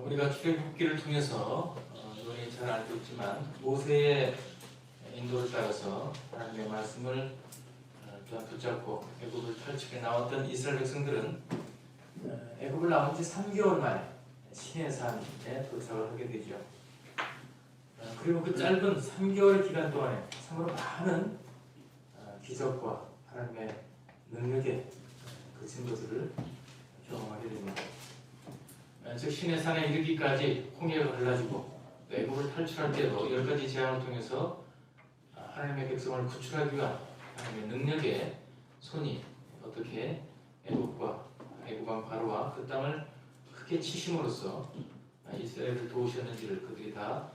우리가 출애굽기를 통해서 너희 잘 알고 있지만 모세의 인도를 따라서 하나님의 말씀을 또한 붙잡고 애굽을 탈출해 나왔던 이스라엘 백성들은 애굽을 나온 지 3개월 만에 시내산에 도착을 하게 되죠. 그리고 그 짧은 3개월 기간 동안에 참으로 많은 기적과 하나님의 능력의 그 증거들을 경험하게 됩니다. 즉 시내산에 이르기까지 홍해가 갈라지고 애굽을 탈출할 때도 10가지 재앙을 통해서 하나님의 백성을 구출하기 위한 하나님의 능력의 손이 어떻게 애굽왕 바로와 그 땅을 크게 치심으로써 이스라엘을 도우셨는지를 그들이 다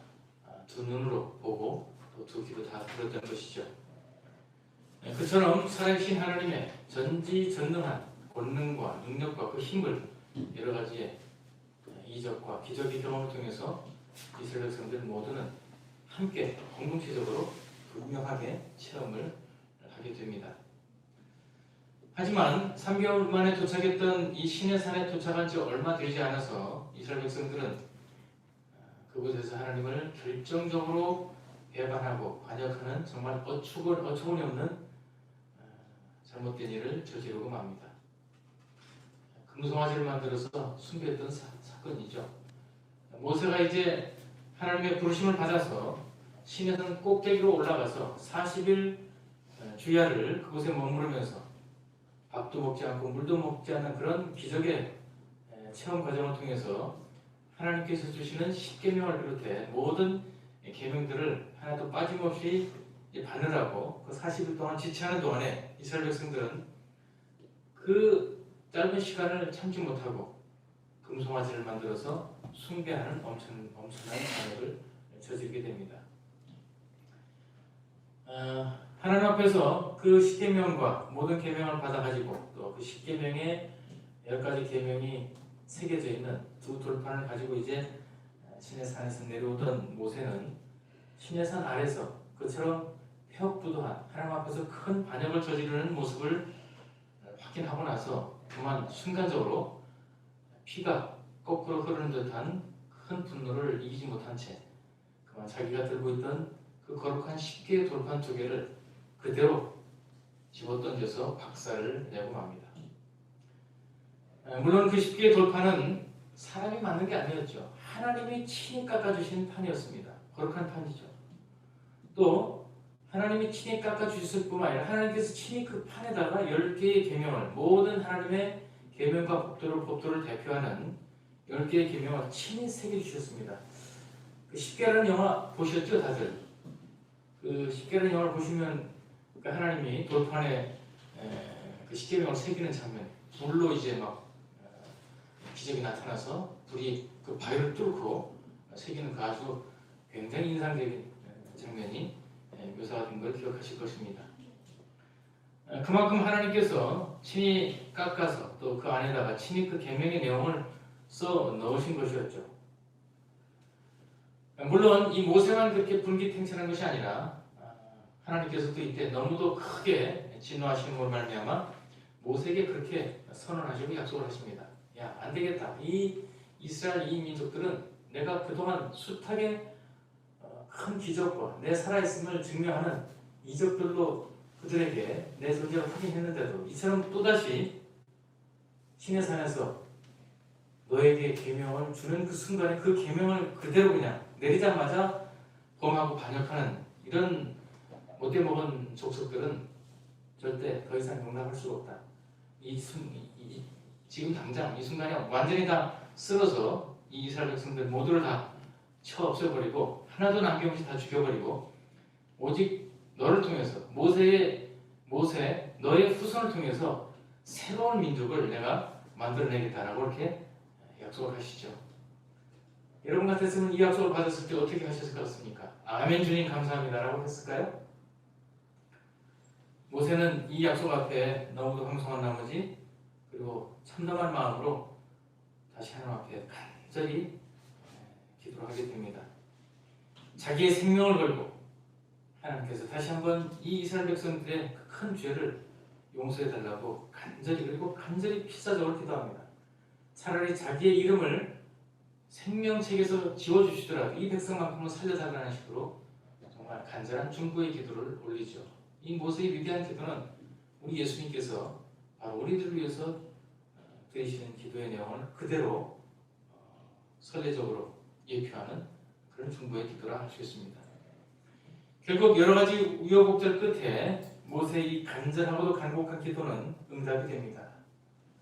두 눈으로 보고 또 두 귀로 다 들었던 것이죠. 그처럼 살아계신 하나님의 전지전능한 권능과 능력과 그 힘을 여러 가지의 이적과 기적의 경험을 통해서 이스라엘 백성들 모두는 함께 공동체적으로 분명하게 체험을 하게 됩니다. 하지만 3개월 만에 도착했던 이 시내산에 도착한 지 얼마 되지 않아서 이스라엘 백성들은 그곳에서 하나님을 결정적으로 배반하고 반역하는 정말 어처구니 없는 잘못된 일을 저지르고 맙니다. 금송아지를 만들어서 숭배했던 사건이죠. 모세가 이제 하나님의 부르심을 받아서 시내산 꼭대기로 올라가서 40일 주야를 그곳에 머무르면서 밥도 먹지 않고 물도 먹지 않는 그런 기적의 체험 과정을 통해서 하나님께서 주시는 십계명을 비롯해 모든 계명들을 하나도 빠짐없이 받으라고 그 40일 동안 지체하는 동안에 이스라엘 백성들은 그 짧은 시간을 참지 못하고 금송아지를 만들어서 숭배하는 엄청난 반역을 저지르게 됩니다. 하나님 앞에서 그 십계명과 모든 계명을 받아가지고 또 그 십계명의 10가지 계명이 새겨져 있는 두 돌판을 가지고 이제 시내산에서 내려오던 모세는 시내산 아래서 그처럼 폐역부도한 하나님 앞에서 큰 반역을 저지르는 모습을 확인하고 나서 그만 순간적으로 피가 거꾸로 흐르는 듯한 큰 분노를 이기지 못한 채 그만 자기가 들고 있던 그 거룩한 10개의 돌판 2개를 그대로 집어던져서 박살을 내고 맙니다. 물론 그 10개의 돌판은 사람이 만든 게 아니었죠. 하나님이 친히 깎아주신 판이었습니다. 거룩한 판이죠. 또 하나님이 친히 깎아주셨을 뿐만 아니라 하나님께서 친히 그 판에다가 10개의 계명을 모든 하나님의 계명과 법도를 대표하는 10개의 계명을 친히 새겨주셨습니다. 그 10개라는 영화 보셨죠 다들? 그 10개라는 영화를 보시면 그 하나님이 돌판에 그 10계명을 새기는 장면, 불로 이제 막 기적이 나타나서 불이 그 바위를 뚫고 새기는 그 아주 굉장히 인상적인 장면이 묘사가 된 걸 기억하실 것입니다. 그만큼 하나님께서 친히 깎아서 또 그 안에다가 친히 그 계명의 내용을 써 넣으신 것이었죠. 물론 이 모세만 그렇게 분기탱천한 것이 아니라 하나님께서도 이때 너무도 크게 진노하심으로 말미암아 모세에게 그렇게 선언하시고 약속을 하십니다. 야, 안 되겠다. 이 이스라엘 이 민족들은 내가 그동안 숱하게 큰 기적과 내 살아있음을 증명하는 이적들로 그들에게 내 존재를 확인했는데도 이처럼 또다시 시내산에서 너에게 계명을 주는 그 순간에 그 계명을 그대로 그냥 내리자마자 범하고 반역하는 이런 못돼 먹은 족속들은 절대 더 이상 용납할 수가 없다. 지금 당장 이 순간에 완전히 다 쓸어서 이 이스라엘 백성들 모두를 다 쳐 없애버리고 하나도 남김없이 다 죽여버리고 오직 너를 통해서 모세 너의 후손을 통해서 새로운 민족을 내가 만들어내겠다라고 이렇게 약속을 하시죠. 여러분 같았으면 이 약속을 받았을 때 어떻게 하셨을 것 같습니까? 아멘 주님 감사합니다라고 했을까요? 모세는 이 약속 앞에 너무도 황송한 나머지 그리고 참담한 마음으로 다시 하나님 앞에 간절히 기도를 하게 됩니다. 자기의 생명을 걸고 하나님께서 다시 한번 이 이스라엘 백성들의 큰 죄를 용서해달라고 간절히 그리고 간절히 필사적으로 기도합니다. 차라리 자기의 이름을 생명책에서 지워주시더라도 이 백성만큼은 살려달라는 식으로 정말 간절한 중보의 기도를 올리죠. 이 모세의 위대한 기도는 우리 예수님께서 바로 우리들을 위해서 드리시는 기도의 내용을 그대로 선례적으로 예표하는 그런 중보의 기도라 할 수 있습니다. 결국 여러 가지 우여곡절 끝에 모세의 간절하고도 간곡한 기도는 응답이 됩니다.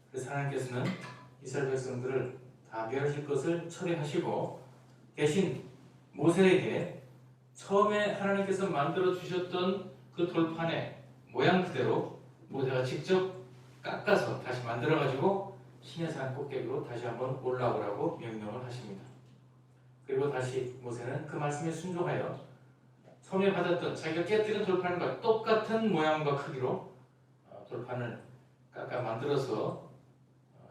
그래서 하나님께서는 이스라엘 백성들을 다 멸하실 것을 철회하시고 대신 모세에게 처음에 하나님께서 만들어 주셨던 그 돌판의 모양 그대로 모세가 직접 깎아서 다시 만들어 가지고 시내산 꼭대기로 다시 한번 올라오라고 명령을 하십니다. 그리고 다시 모세는 그 말씀에 순종하여 처음에 받았던 자기가 깨뜨린 돌판과 똑같은 모양과 크기로 돌판을 깎아 만들어서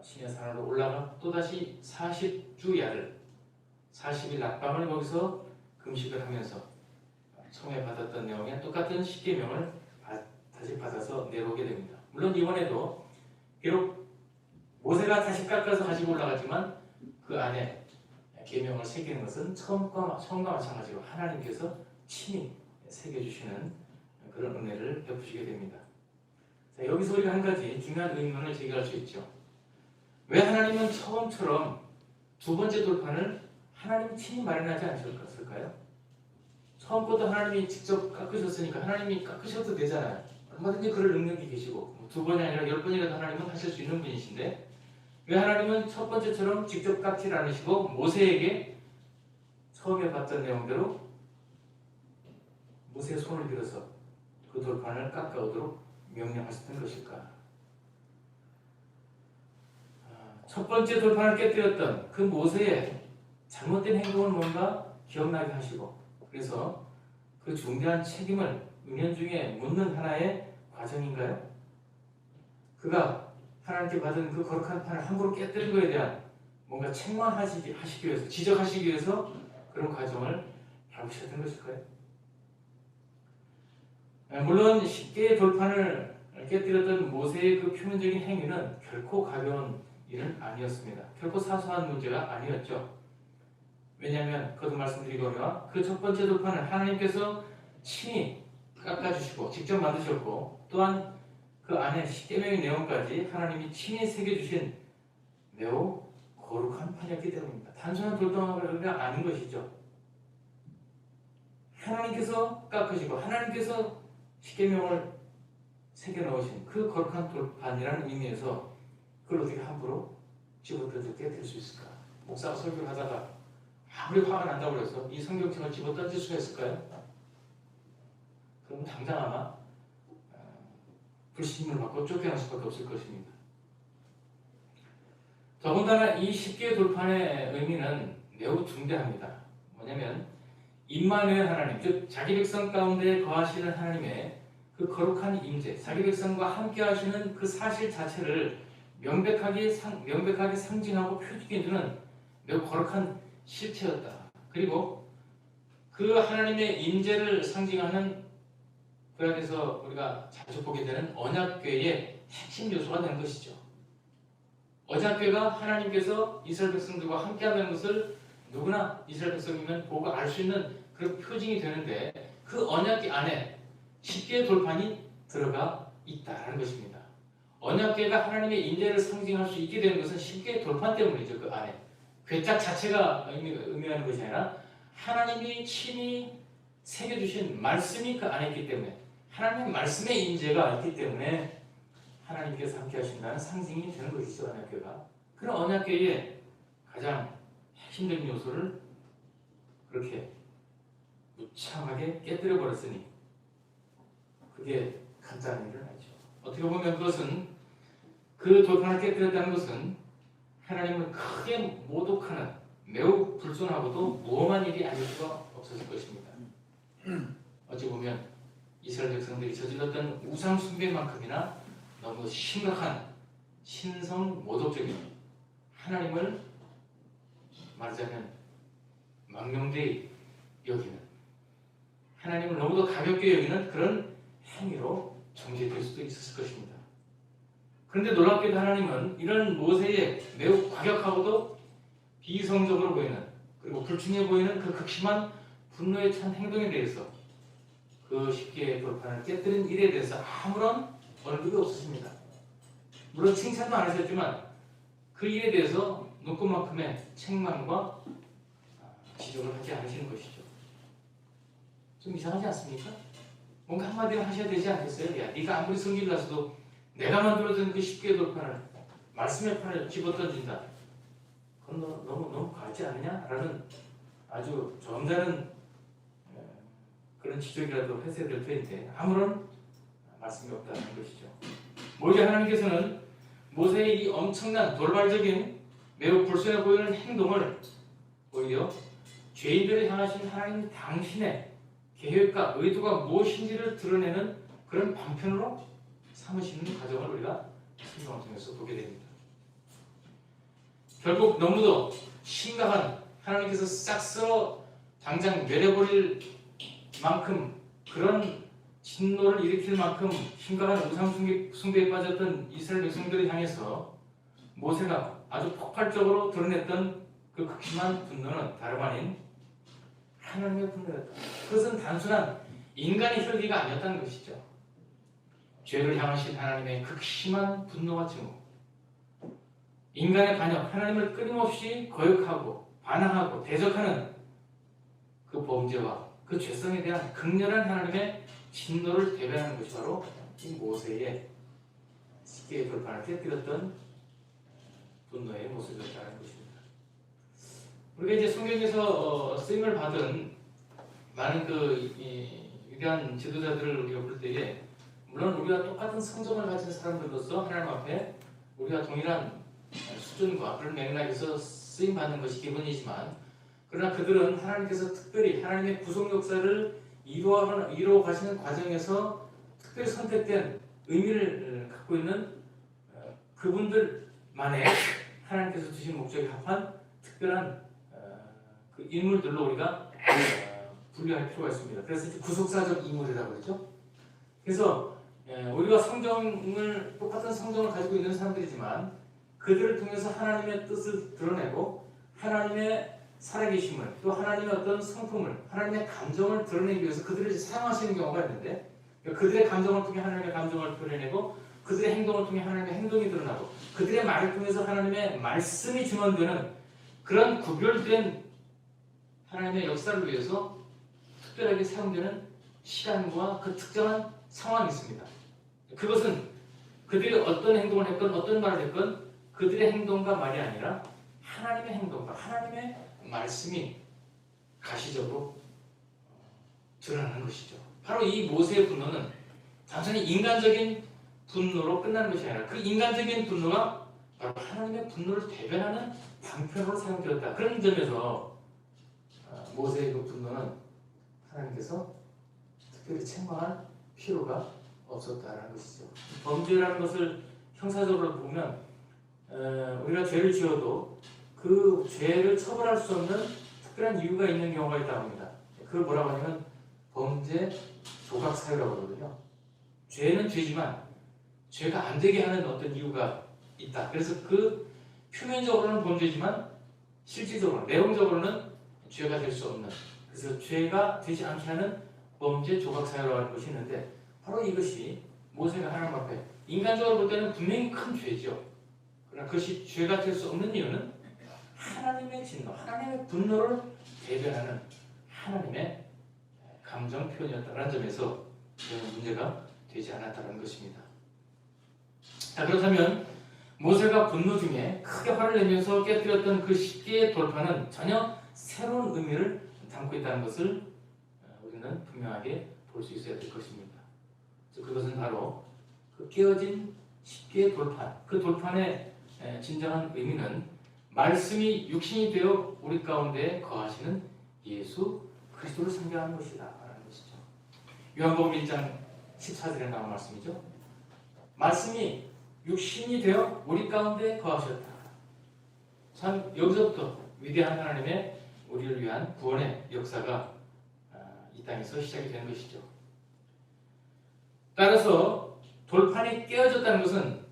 시내산으로 올라가 또다시 40주야를 40일 낮밤을 거기서 금식을 하면서 처음에 받았던 내용에 똑같은 십계명을 다시 받아서 내려오게 됩니다. 물론 이번에도 비록 모세가 다시 깎아서 가지고 올라갔지만 그 안에 계명을 새기는 것은 처음과 마찬가지로 하나님께서 친히 새겨주시는 그런 은혜를 베푸시게 됩니다. 자, 여기서 우리가 한 가지 중요한 의문을 제기할 수 있죠. 왜 하나님은 처음처럼 두 번째 돌판을 하나님 친히 마련하지 않으셨을까요? 처음 것도 하나님이 직접 깎으셨으니까 하나님이 깎으셔도 되잖아요. 얼마든지 그럴 능력이 계시고 두 번이 아니라 10번이라도 하나님은 하실 수 있는 분이신데 왜 하나님은 첫 번째처럼 직접 깎지 않으시고 모세에게 처음에 봤던 내용대로 모세의 손을 빌어서 그 돌판을 깎아오도록 명령하셨던 것일까? 첫 번째 돌판을 깨뜨렸던 그 모세의 잘못된 행동을 뭔가 기억나게 하시고 그래서 그 중대한 책임을 은연중에 묻는 하나의 과정인가요? 그가 하나님께 받은 그 거룩한 판을 함부로 깨뜨린 것에 대한 뭔가 책망하시기 위해서 지적하시기 위해서 그런 과정을 밟으셨던 것일까요? 물론 쉽게 돌판을 깨뜨렸던 모세의 그 표면적인 행위는 결코 가벼운 일은 아니었습니다. 결코 사소한 문제가 아니었죠. 왜냐하면 거듭 말씀드리거니와 그 첫 번째 돌판을 하나님께서 친히 깎아주시고 직접 만드셨고 또한 그 안에 십계명의 내용까지 하나님이 친히 새겨주신 매우 거룩한 판이었기 때문입니다. 단순한 돌덩어리가 아닌 것이죠. 하나님께서 깎으시고 하나님께서 십계명을 새겨넣으신 그 거룩한 돌판이라는 의미에서 그걸 어떻게 함부로 집어던져 깨뜨릴 수 있을까? 목사가 설교를 하다가 아무리 화가 난다고 해서 이 성경책을 집어던질 수가 있을까요? 그럼 당장 아마 불신임을 받고 쫓겨날 수밖에 없을 것입니다. 더군다나 이 십계의 돌판의 의미는 매우 중대합니다. 뭐냐면 임마누엘 하나님, 즉 자기 백성 가운데 거하시는 하나님의 그 거룩한 임재, 자기 백성과 함께 하시는 그 사실 자체를 명백하게 상징하고 표현해주는 매우 거룩한 실체였다. 그리고 그 하나님의 임재를 상징하는 그 안에서 우리가 자주 보게 되는 언약궤의 핵심 요소가 되는 것이죠. 언약궤가 하나님께서 이스라엘 백성들과 함께하는 것을 누구나 이스라엘 백성이면 보고 알 수 있는 그런 표징이 되는데 그 언약궤 안에 십계의 돌판이 들어가 있다는 것입니다. 언약궤가 하나님의 임재를 상징할 수 있게 되는 것은 십계의 돌판 때문이죠. 그 안에 궤짝 자체가 의미하는 것이 아니라 하나님이 친히 새겨주신 말씀이 그 안에 있기 때문에 하나님의 말씀의 임재가 있기 때문에 하나님께서 함께 하신다는 상징이 되는 것이죠. 언약궤가. 그런 언약궤의 가장 핵심적인 요소를 그렇게 무참하게 깨뜨려 버렸으니 그게 간단한 일은 아니죠. 어떻게 보면 그것은 그 돌판을 깨뜨렸다는 것은 하나님을 크게 모독하는 매우 불순하고도 무엄한 일이 아닐 수가 없었을 것입니다. 어찌 보면 이스라엘 백성들이 저질렀던 우상 숭배만큼이나 너무 심각한 신성 모독적인 하나님을 말하자면 망령되이 여기는 하나님을 너무도 가볍게 여기는 그런 행위로 정죄될 수도 있었을 것입니다. 그런데 놀랍게도 하나님은 이런 모세의 매우 과격하고도 비이성적으로 보이는 그리고 불충해 보이는 그 극심한 분노에 찬 행동에 대해서 그 십계의 돌판을 깨뜨린 일에 대해서 아무런 언급이 없었습니다. 물론 칭찬도 안 하셨지만 그 일에 대해서 눈꽃만큼의 책망과 지적을 하지 않으시는 것이죠. 좀 이상하지 않습니까? 뭔가 한마디를 하셔야 되지 않겠어요? 야, 네가 아무리 성질을 나서도 내가 만들어준 그 십계의 돌판을 말씀의 판을 집어던진다. 그건 너무 과하지 않느냐? 라는 아주 점잖은 그런 지적이라도 했어야 될 텐데 아무런 말씀이 없다는 것이죠. 오히려 하나님께서는 모세의 이 엄청난 돌발적인 매우 불순해 보이는 행동을 오히려 죄인들을 향하신 하나님 당신의 계획과 의도가 무엇인지를 드러내는 그런 방편으로 삼으시는 과정을 우리가 성경을 통해서 보게 됩니다. 결국 너무도 심각한 하나님께서 싹 쓸어 당장 내려버릴 만큼 그런 진노를 일으킬 만큼 심각한 우상 숭배에 빠졌던 이스라엘 백성들을 향해서 모세가 아주 폭발적으로 드러냈던 그 극심한 분노는 다름 아닌 하나님의 분노였다. 그것은 단순한 인간의 혈기가 아니었다는 것이죠. 죄를 향하신 하나님의 극심한 분노와 증오, 인간의 반역, 하나님을 끊임없이 거역하고 반항하고 대적하는 그 범죄와 그 죄성에 대한 극렬한 하나님의 진노를 대변하는 것이 바로 이 모세의 십계의 돌판을 깨뜨렸던 분노의 모습이었다는 것입니다. 우리가 이제 성경에서 쓰임을 받은 많은 그 위대한 지도자들을 우리가 볼 때에 물론 우리가 똑같은 성정을 가진 사람들로서 하나님 앞에 우리가 동일한 수준과 그런 맥락에서 쓰임 받는 것이 기본이지만 그러나 그들은 하나님께서 특별히 하나님의 구속 역사를 이루어 가시는 과정에서 특별히 선택된 의미를 갖고 있는 그분들만의 하나님께서 주신 목적에 합한 특별한 그 인물들로 우리가 분류할 필요가 있습니다. 그래서 이제 구속사적 인물이라고 그러죠. 그래서 우리가 성경을 똑같은 성경을 가지고 있는 사람들이지만 그들을 통해서 하나님의 뜻을 드러내고 하나님의 살아계심을 또 하나님의 어떤 성품을 하나님의 감정을 드러내기 위해서 그들을 사용하시는 경우가 있는데 그들의 감정을 통해 하나님의 감정을 드러내고 그들의 행동을 통해 하나님의 행동이 드러나고 그들의 말을 통해서 하나님의 말씀이 증언되는 그런 구별된 하나님의 역사를 위해서 특별하게 사용되는 시간과 그 특정한 상황이 있습니다. 그것은 그들이 어떤 행동을 했건 어떤 말을 했건 그들의 행동과 말이 아니라 하나님의 행동과 하나님의 말씀이 가시적으로 드러나는 것이죠. 바로 이 모세의 분노는 단순히 인간적인 분노로 끝나는 것이 아니라 그 인간적인 분노가 바로 하나님의 분노를 대변하는 방편으로 사용되었다. 그런 점에서 모세의 그 분노는 하나님께서 특별히 책망할 필요가 없었다는 것이죠. 범죄라는 것을 형사적으로 보면 우리가 죄를 지어도 그 죄를 처벌할 수 없는 특별한 이유가 있는 경우가 있다고 합니다. 그걸 뭐라고 하냐면 범죄 조각 사유라고 하거든요. 죄는 죄지만 죄가 안 되게 하는 어떤 이유가 있다. 그래서 그 표면적으로는 범죄지만 실질적으로 내용적으로는 죄가 될 수 없는, 그래서 죄가 되지 않게 하는 범죄 조각 사유라고 하는 것이 있는데 바로 이것이 모세가 하나님 앞에 인간적으로 볼 때는 분명히 큰 죄죠. 그러나 그것이 죄가 될 수 없는 이유는 하나님의 진노, 하나님의 분노를 대변하는 하나님의 감정 표현이었다는 점에서 문제가 되지 않았다는 것입니다. 자, 그렇다면 모세가 분노 중에 크게 화를 내면서 깨뜨렸던 그 십계의 돌파는 전혀 새로운 의미를 담고 있다는 것을 우리는 분명하게 볼 수 있어야 될 것입니다. 그것은 바로 그 깨어진 십계의 돌판, 그 돌판의 진정한 의미는 말씀이 육신이 되어 우리 가운데 거하시는 예수 그리스도를 상징하는 것이다 라는 것이죠. 요한복음 1장 14절에 나온 말씀이죠. 말씀이 육신이 되어 우리 가운데 거하셨다. 참 여기서부터 위대한 하나님의 우리를 위한 구원의 역사가 이 땅에서 시작이 되는 것이죠. 따라서 돌판이 깨어졌다는 것은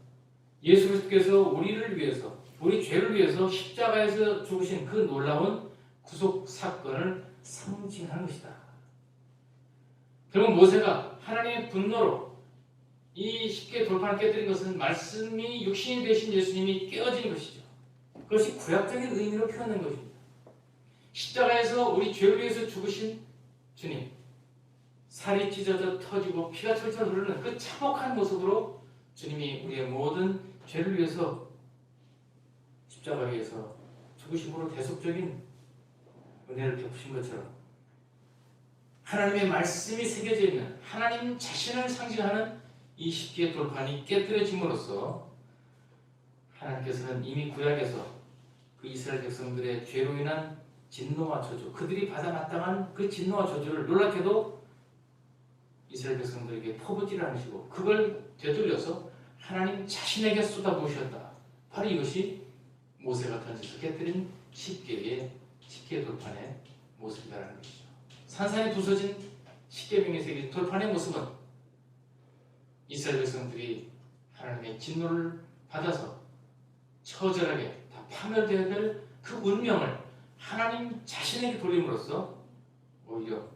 예수 그리스도께서 우리를 위해서 우리 죄를 위해서 십자가에서 죽으신 그 놀라운 구속 사건을 상징하는 것이다. 결국 모세가 하나님의 분노로 이 십계의 돌판을 깨뜨린 것은 말씀이 육신이 되신 예수님이 깨어진 것이죠. 그것이 구약적인 의미로 표현된 것입니다. 십자가에서 우리 죄를 위해서 죽으신 주님, 살이 찢어져 터지고 피가 철철 흐르는 그 참혹한 모습으로 주님이 우리의 모든 죄를 위해서 십자가 위에서 죽으심으로 대속적인 은혜를 베푸신 것처럼 하나님의 말씀이 새겨져 있는 하나님 자신을 상징하는 이 십계의 돌판이 깨뜨려짐으로써 하나님께서는 이미 구약에서 그 이스라엘 백성들의 죄로 인한 진노와 저주, 그들이 받아 마땅한 그 진노와 저주를 놀랍게도 이스라엘 백성들에게 퍼붓지를 않으시고 그걸 되돌려서 하나님 자신에게 쏟아부으셨다. 바로 이것이 모세가 던져서 깨뜨린 십계의 돌판의 모습이라는 것이죠. 산산이 부서진 십계명의 세계 돌판의 모습은 이스라엘 백성들이 하나님의 진노를 받아서 처절하게 다 파멸되어야 될 그 운명을 하나님 자신에게 돌림으로써 오히려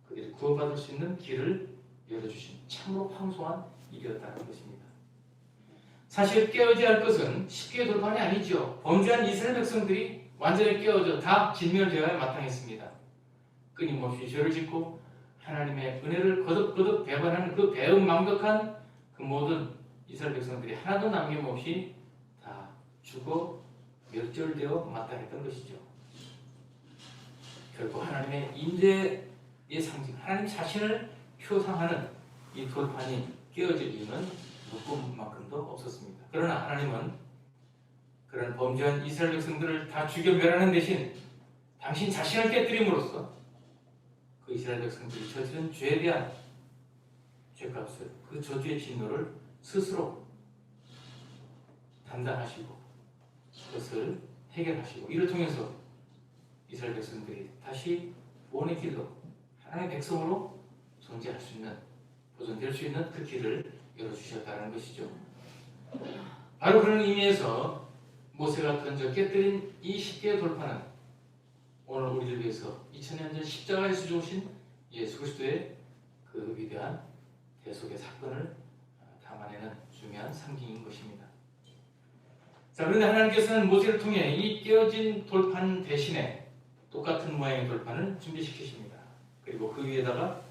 그들이 구원받을 수 있는 길을 열어주신 참으로 황송한 일이었다는 것입니다. 사실 깨어져야 할 것은 십계의 돌판이 아니죠. 범죄한 이스라엘 백성들이 완전히 깨어져 다 진멸되어야 마땅했습니다. 끊임없이 죄를 짓고 하나님의 은혜를 거듭거듭 배반하는 그 배은망덕한 그 모든 이스라엘 백성들이 하나도 남김없이 다 죽어 멸절되어 마땅했던 것이죠. 결국 하나님의 임재의 상징, 하나님 자신을 표상하는 이 돌판이 깨어질 이유는 묶음만큼도 없었습니다. 그러나 하나님은 그런 범죄한 이스라엘 백성들을 다 죽여 멸하는 대신 당신 자신을 깨뜨림으로써 그 이스라엘 백성들이 저지른 죄에 대한 죄값을, 그 저주의 진노를 스스로 담당하시고 그것을 해결하시고 이를 통해서 이스라엘 백성들이 다시 구원의 길로 하나님의 백성으로 존재할 수 있는, 보존될 수 있는 그 길을 열어주셨다는 것이죠. 바로 그런 의미에서 모세가 던져 깨뜨린 이 십계의 돌판은 오늘 우리를 위해서 2000년 전 십자가에서 죽으신 예수 그리스도의 그 위대한 대속의 사건을 담아내는 중요한 상징인 것입니다. 자, 그런데 하나님께서는 모세를 통해 이 깨어진 돌판 대신에 똑같은 모양의 돌판을 준비시키십니다. 그리고 그 위에다가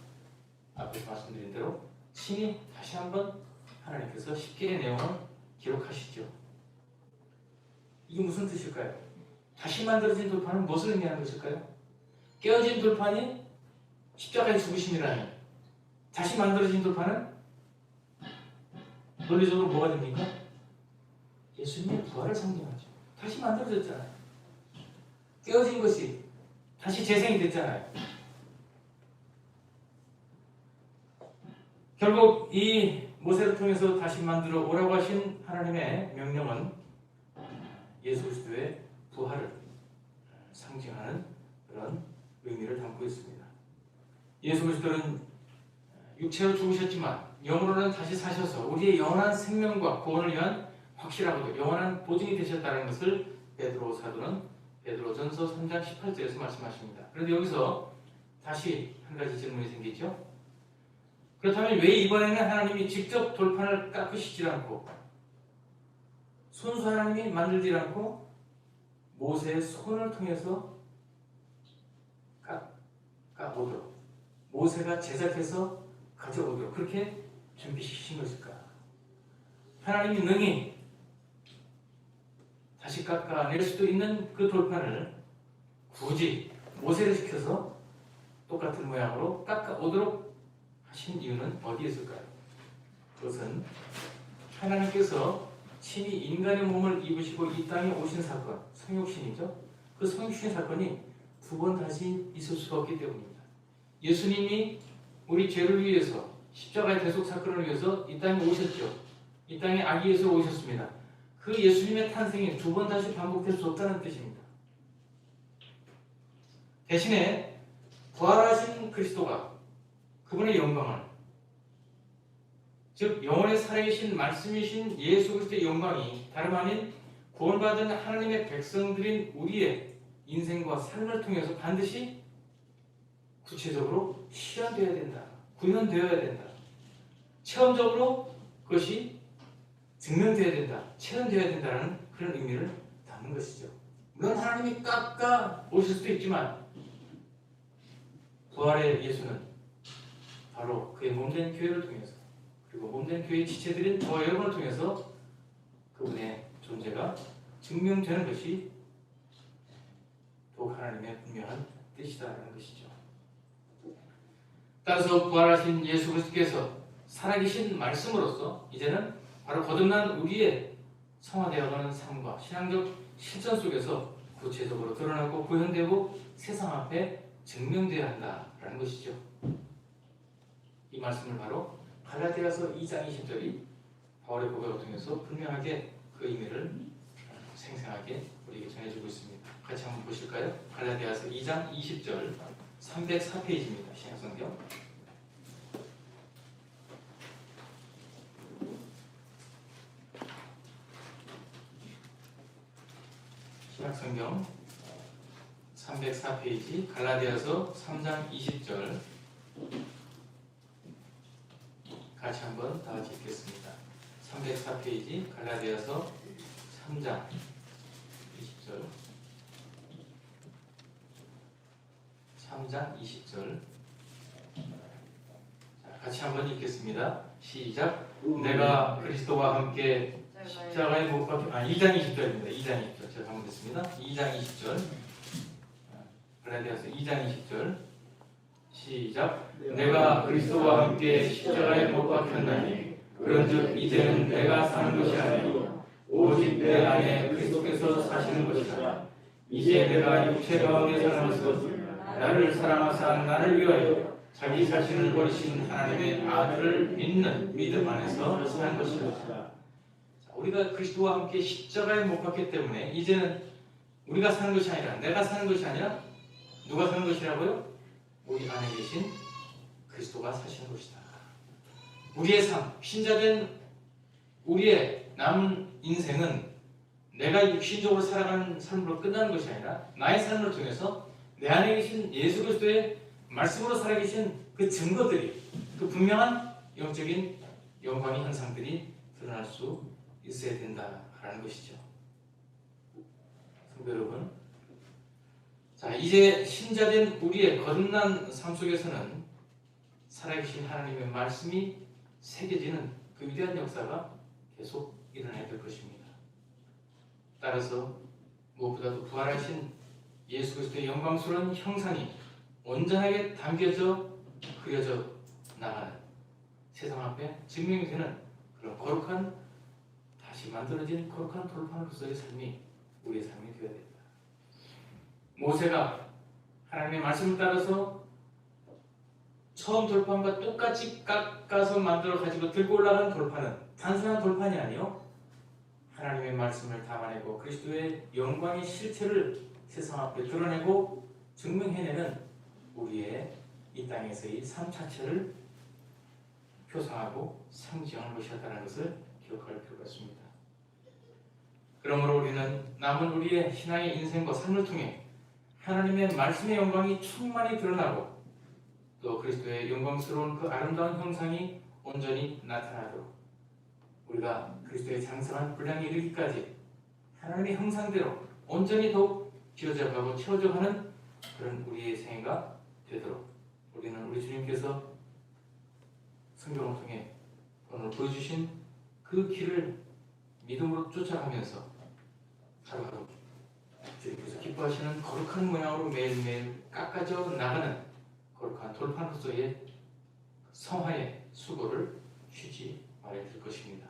앞에서 말씀드린 대로 친히 다시 한번 하나님께서 십계의 내용을 기록하시죠. 이게 무슨 뜻일까요? 다시 만들어진 돌판은 무엇을 의미하는 것일까요? 깨어진 돌판이 십자가의 죽으심이라면 다시 만들어진 돌판은 논리적으로 뭐가 됩니까? 예수님의 부활을 상징하죠. 다시 만들어졌잖아요. 깨어진 것이 다시 재생이 됐잖아요. 결국 이 모세를 통해서 다시 만들어 오라고 하신 하나님의 명령은 예수 그리스도의 부활을 상징하는 그런 의미를 담고 있습니다. 예수 그리스도는 육체로 죽으셨지만 영으로는 다시 사셔서 우리의 영원한 생명과 구원을 위한 확실하고도 영원한 보증이 되셨다는 것을 베드로 사도는 베드로전서 3장 18절에서 말씀하십니다. 그런데 여기서 다시 한 가지 질문이 생기죠. 그렇다면 왜 이번에는 하나님이 직접 돌판을 깎으시지 않고 손수 하나님이 만들지 않고 모세의 손을 통해서 깎아오도록 모세가 제작해서 가져오도록 그렇게 준비시키신 것일까? 하나님이 능히 다시 깎아낼 수도 있는 그 돌판을 굳이 모세를 시켜서 똑같은 모양으로 깎아오도록 하신 이유는 어디에 있을까요? 그것은 하나님께서 친히 인간의 몸을 입으시고 이 땅에 오신 사건, 성육신이죠. 그 성육신 사건이 두 번 다시 있을 수가 없기 때문입니다. 예수님이 우리 죄를 위해서 십자가의 대속 사건을 위해서 이 땅에 오셨죠. 이 땅에 아기 예수로 오셨습니다. 그 예수님의 탄생이 두 번 다시 반복될 수 없다는 뜻입니다. 대신에 부활하신 그리스도가 그분의 영광을, 즉 영원의 살아계신 말씀이신 예수 그리스도의 영광이 다름 아닌 구원받은 하나님의 백성들인 우리의 인생과 삶을 통해서 반드시 구체적으로 실현되어야 된다. 구현되어야 된다. 체험적으로 그것이 증명되어야 된다. 체험되어야 된다는 그런 의미를 담는 것이죠. 물론 하나님이 깎아 오실 수도 있지만 부활의 예수는 바로 그의 몸된 교회를 통해서 그리고 몸된 교회의 지체들인 저와 여러분을 통해서 그분의 존재가 증명되는 것이 더욱 하나님의 분명한 뜻이다라는 것이죠. 따라서 부활하신 예수 그리스도께서 살아계신 말씀으로서 이제는 바로 거듭난 우리의 성화되어가는 삶과 신앙적 실천 속에서 구체적으로 드러나고 구현되고 세상 앞에 증명되어야 한다라는 것이죠. 이 말씀을 바로 갈라디아서 2장 20절이 바울의 고백을 통해서 분명하게 그 의미를 생생하게 우리에게 전해주고 있습니다. 같이 한번 보실까요? 갈라디아서 2장 20절 304페이지입니다. 신약성경 신약성경 304페이지 갈라디아서 3장 20절 같이 한번 다 같이 읽겠습니다. 304페이지 갈라디아서 3장 20절 3장 20절 같이 한번 읽겠습니다. 시작. 내가 그리스도와 함께 십자가에 못 박혀 2장 20절입니다. 2장 20절 제가 잘못했습니다. 2장 20절 갈라디아서 2장 20절 시작. 내가 그리스도와 함께 십자가에 못 박혔나니 그런즉 이제는 내가 사는 것이 아니요 오직 내 안에 그리스도께서 사시는 것이라. 이제 내가 육체 가운데 사는 것은 나를 사랑하사 나를 위하여 자기 자신을 버리신 하나님의 아들을 믿는 믿음 안에서 사는 것이라. 우리가 그리스도와 함께 십자가에 못 박혔기 때문에 이제는 우리가 사는 것이 아니라 내가 사는 것이 아니라 누가 사는 것이라고요? 우리 안에 계신 그리스도가 사시는 것이다. 우리의 삶, 신자된 우리의 남은 인생은 내가 육신적으로 살아가는 삶으로 끝나는 것이 아니라 나의 삶을 통해서 내 안에 계신 예수 그리스도의 말씀으로 살아계신 그 증거들이 그 분명한 영적인 영광의 현상들이 드러날 수 있어야 된다라는 것이죠. 성도 여러분, 자 이제 신자된 우리의 거듭난 삶 속에서는 살아계신 하나님의 말씀이 새겨지는 그 위대한 역사가 계속 일어나야 될 것입니다. 따라서 무엇보다도 부활하신 예수 그리스도의 영광스러운 형상이 온전하게 담겨져 그려져 나가는 세상 앞에 증명이 되는 그런 거룩한 다시 만들어진 거룩한 돌판으로서의 삶이 우리의 삶이 되어야 됩니다. 모세가 하나님의 말씀을 따라서 처음 돌판과 똑같이 깎아서 만들어 가지고 들고 올라간 돌판은 단순한 돌판이 아니요 하나님의 말씀을 담아내고 그리스도의 영광의 실체를 세상 앞에 드러내고 증명해내는 우리의 이 땅에서의 삶 자체를 표상하고 상징하는 것이었다는 것을 기억할 필요가 있습니다. 그러므로 우리는 남은 우리의 신앙의 인생과 삶을 통해 하나님의 말씀의 영광이 충만히 드러나고 또 그리스도의 영광스러운 그 아름다운 형상이 온전히 나타나도록 우리가 그리스도의 장성한 분량에 이르기까지 하나님의 형상대로 온전히 더욱 지어져 가고 채워져 가는 그런 우리의 생애가 되도록 우리는 우리 주님께서 성경을 통해 오늘 보여주신 그 길을 믿음으로 쫓아가면서 하루하루 주님께서 기뻐하시는 거룩한 모양으로 매일매일 깎아져 나가는 거룩한 돌판으로서의 성화의 수고를 쉬지 말아야 될 것입니다.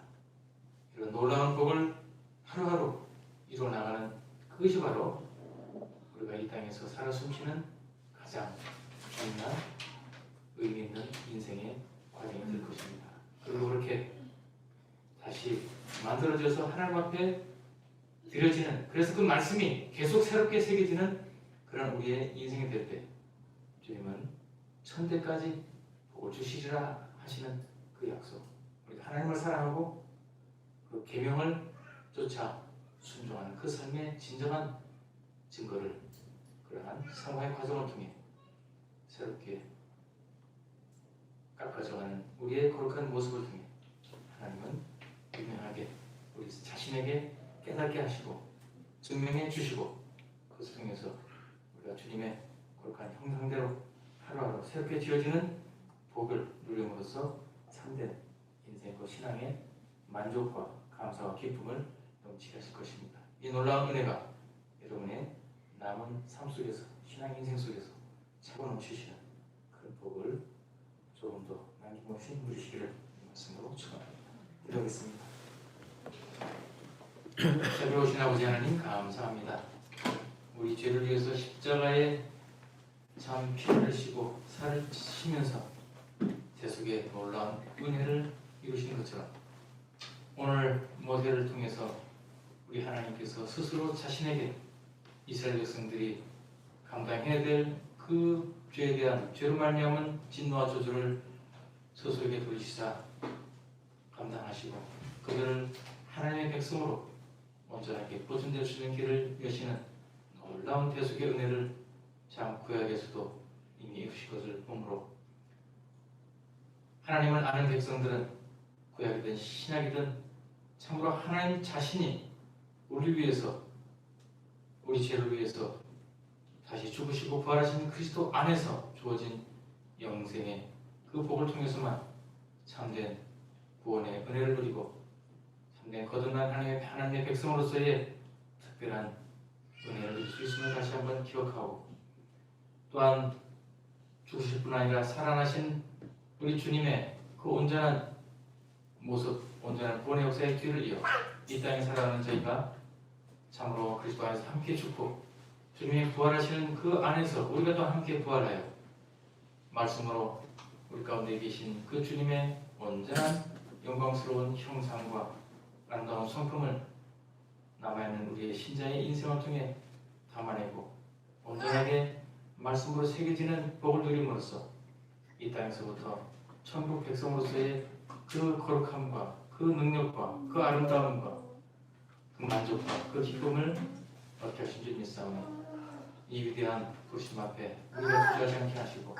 이런 놀라운 복을 하루하루 이루어나가는 그것이 바로 우리가 이 땅에서 살아 숨쉬는 가장 중요한 의미 있는 인생의 과정이 될 것입니다. 그리고 그렇게 다시 만들어져서 하나님 앞에 드려지는 그래서 그 말씀이 계속 새롭게 새겨지는 그런 우리의 인생이 될 때 주님은 천대까지 복을 주시리라 하시는 그 약속 우리가 하나님을 사랑하고 그 계명을 쫓아 순종하는 그 삶의 진정한 증거를 그러한 사모의 과정을 통해 새롭게 깎아져가는 우리의 거룩한 모습을 통해 하나님은 분명하게 우리 자신에게 깨닫게 하시고 증명해 주시고 그것을 통해서 우리가 주님의 거룩한 형상대로 하루하루 새롭게 지어지는 복을 누림으로써 참된 인생과 신앙의 만족과 감사와 기쁨을 넘치게 하실 것입니다. 이 놀라운 은혜가 여러분의 남은 삶 속에서 신앙 인생 속에서 차고 넘치시는 그런 복을 조금 더 남김없이 누리시기를 말씀으로 축원합니다. 기도하겠습니다. 새로우신 아버지 하나님 감사합니다. 우리 죄를 위해서 십자가에 참 피를 흘리시고 살을 치시면서 대속의 놀라운 은혜를 이루신 것처럼 오늘 모세를 통해서 우리 하나님께서 스스로 자신에게 이스라엘 백성들이 감당해야 될 그 죄에 대한 죄로 말미암은 진노와 저주를 스스로에게 돌리시사 감당하시고 그들을 하나님의 백성으로 온전하게 보존될 수 있는 길을 여시는 놀라운 대속의 은혜를 참 구약에서도 이미 이루신 것을 보므로 하나님을 아는 백성들은 구약이든 신약이든 참으로 하나님 자신이 우리 위해서 우리 죄를 위해서 다시 죽으시고 부활하신 그리스도 안에서 주어진 영생의 그 복을 통해서만 참된 구원의 은혜를 누리고 참된 거듭난 하나님의 백성으로서의 특별한 은혜를 누릴 수 있음을 다시 한번 기억하고 또한 죽으실 뿐 아니라 살아나신 우리 주님의 그 온전한 모습, 온전한 구원의 역사의 뒤를 이어 이 땅에 살아가는 저희가 참으로 그리스도 안에서 함께 죽고 주님이 부활하시는 그 안에서 우리가 또 함께 부활하여 말씀으로 우리 가운데 계신 그 주님의 온전한 영광스러운 형상과 아름다운 성품을 남아있는 우리의 신자의 인생을 통해 담아내고 온전하게 말씀으로 새겨지는 복을 누림으로써 이 땅에서부터 천국 백성으로서의 그 거룩함과 그 능력과 그 아름다움과 그 만족과 그 기쁨을 얻게 하신 주님 믿사오니 이 위대한 부르심 앞에 우리가 주저하지 않게 하시고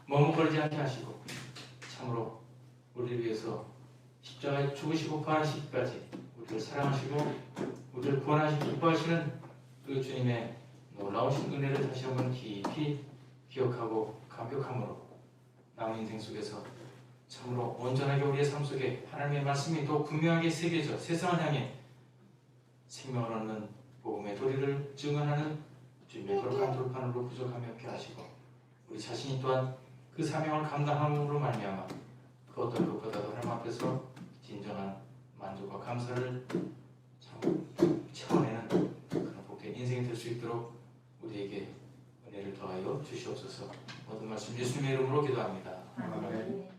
머뭇거리지 않게 하시고 참으로 우리를 위해서 십자가에 죽으시고 부활하시기까지 우리를 사랑하시고 우리를 구원하시고 기뻐하시는 그 주님의 놀라우신 은혜를 다시 한번 깊이 기억하고 감격함으로 남은 인생 속에서 참으로 온전하게 우리의 삶 속에 하나님의 말씀이 더 분명하게 새겨져 세상을 향해 생명을 얻는 복음의 도리를 증언하는 주님의 거룩한 돌판으로 부족함이 없게 하시고 우리 자신이 또한 그 사명을 감당함으로 말미암아 그 어떤 것보다도 하나님 앞에서 진정한 만족과 감사를 채워내는 그런 복된 인생이 될 수 있도록 우리에게 은혜를 더하여 주시옵소서. 모든 말씀 예수님의 이름으로 기도합니다. 아멘.